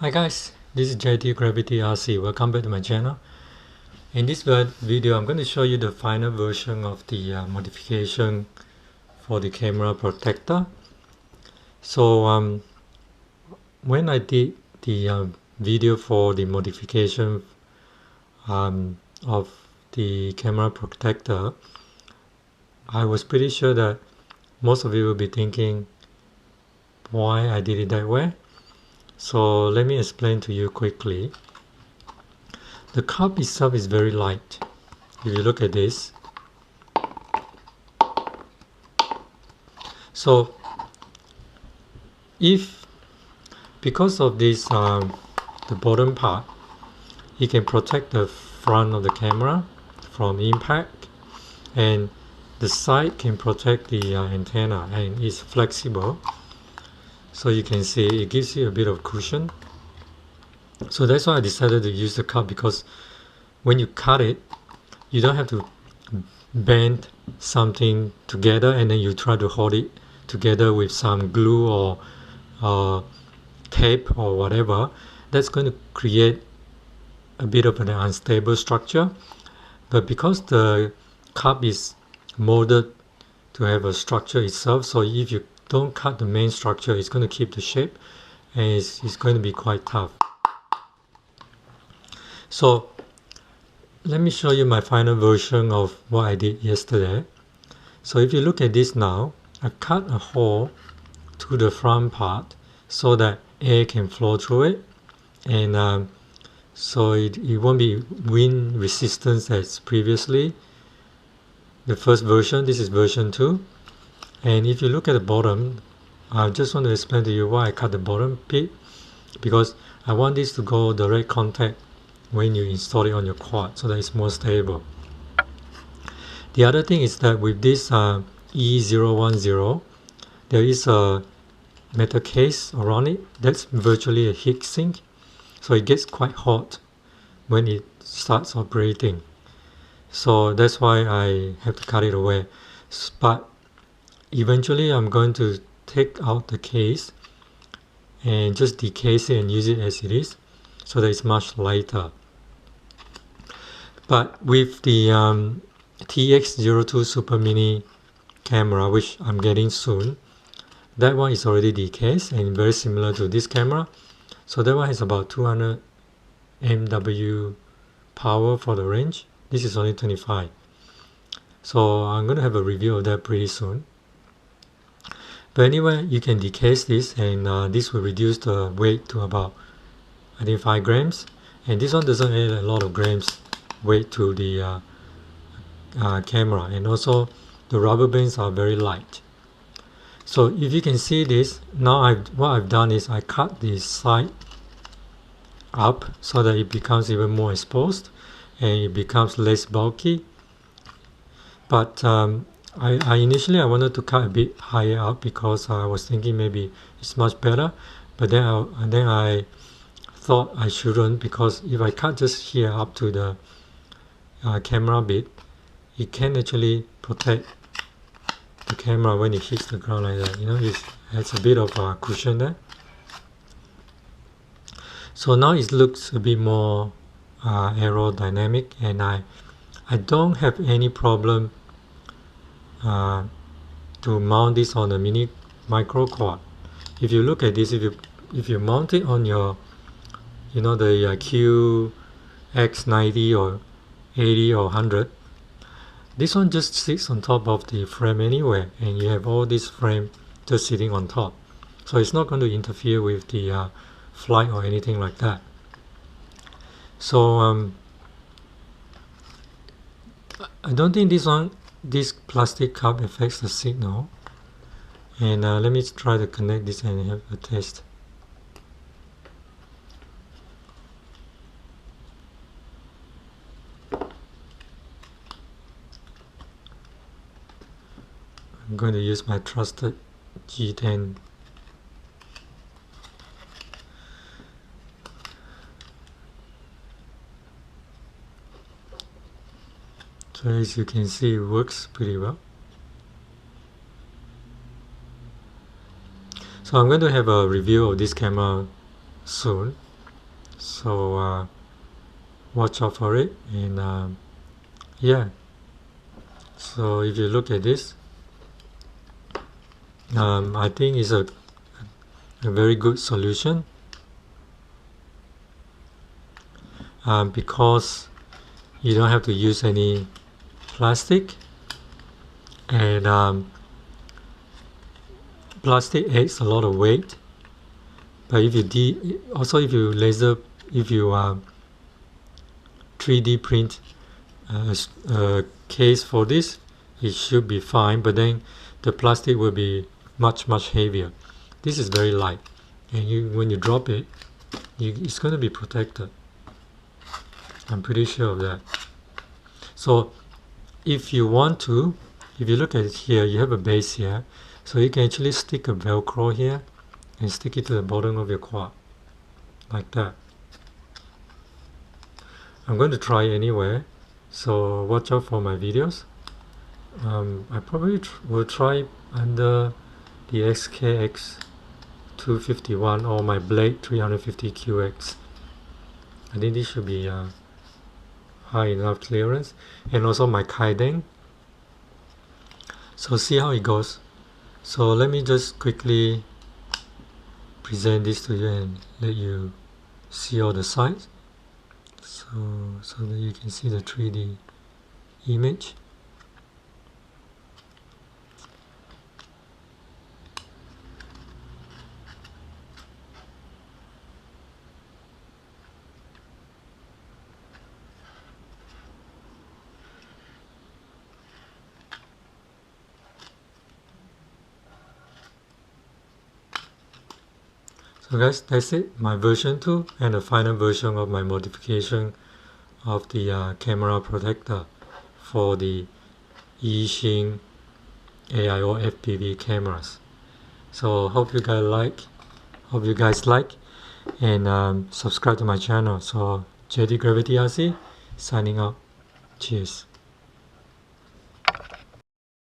Hi guys, this is JT Gravity RC. Welcome back to my channel. In this video, I'm going to show you the final version of the modification for the camera protector. So when I did the video for the modification of the camera protector, I was pretty sure that most of you will be thinking why I did it that way. So let me explain to you quickly. The cup itself is very light. If you look at this, so because of this the bottom part, it can protect the front of the camera from impact, and the side can protect the antenna, and it's flexible, so you can see it gives you a bit of cushion. So that's why I decided to use the cup, because when you cut it, you don't have to bend something together and then you try to hold it together with some glue or tape or whatever. That's going to create a bit of an unstable structure. But because the cup is molded to have a structure itself, so if you don't cut the main structure, it's going to keep the shape, and it's going to be quite tough. So let me show you my final version of what I did yesterday. So if you look at this now, I cut a hole to the front part so that air can flow through it, and so it won't be wind resistance as previously. The first version, this is version 2. And if you look at the bottom, I just want to explain to you why I cut the bottom bit, because I want this to go direct contact when you install it on your quad, so that it's more stable. The other thing is that with this E010, there is a metal case around it that's virtually a heat sink, so it gets quite hot when it starts operating. So that's why I have to cut it away. But eventually I'm going to take out the case and just decase it and use it as it is, so that it's much lighter. But with the TX02 Super Mini camera, which I'm getting soon, that one is already decased and very similar to this camera. So that one has about 200 MW power for the range. This is only 25. So I'm going to have a review of that pretty soon. But anyway, you can decase this, and this will reduce the weight to about, I think, 5 grams. And this one doesn't add a lot of grams weight to the camera, and also the rubber bands are very light. So if you can see this, now what I've done is I cut this side up so that it becomes even more exposed and it becomes less bulky. But I initially wanted to cut a bit higher up, because I was thinking maybe it's much better, but then I thought I shouldn't, because if I cut just here up to the camera bit, it can actually protect the camera when it hits the ground like that. It has a bit of a cushion there. So now it looks a bit more aerodynamic, and I don't have any problem to mount this on a micro quad. If you look at this, if you mount it on your the QX90 or 80 or 100, this one just sits on top of the frame anyway, and you have all this frame just sitting on top, so it's not going to interfere with the flight or anything like that. So I don't think this plastic cup affects the signal. And let me try to connect this and have a test. I'm going to use my trusted G10. So as you can see, it works pretty well. So I'm going to have a review of this camera soon. So watch out for it. And yeah, so if you look at this, I think it's a very good solution, because you don't have to use any plastic, and plastic adds a lot of weight. But if you also if you 3D print a case for this, it should be fine. But then the plastic will be much heavier. This is very light, and when you drop it, it's going to be protected. I'm pretty sure of that. So if you want to, if you look at it here, you have a base here, so you can actually stick a Velcro here and stick it to the bottom of your quad, like that. I'm going to try anyway, so watch out for my videos. I probably will try under the XKX251 or my Blade 350QX. I think this should be high enough clearance, and also my Kaiden. So see how it goes. So let me just quickly present this to you and let you see all the sides, so that you can see the 3D image. So guys, that's it, my version 2 and the final version of my modification of the camera protector for the Eachine AIO FPV cameras. So hope you guys like, and subscribe to my channel. So JD Gravity RC signing out. Cheers.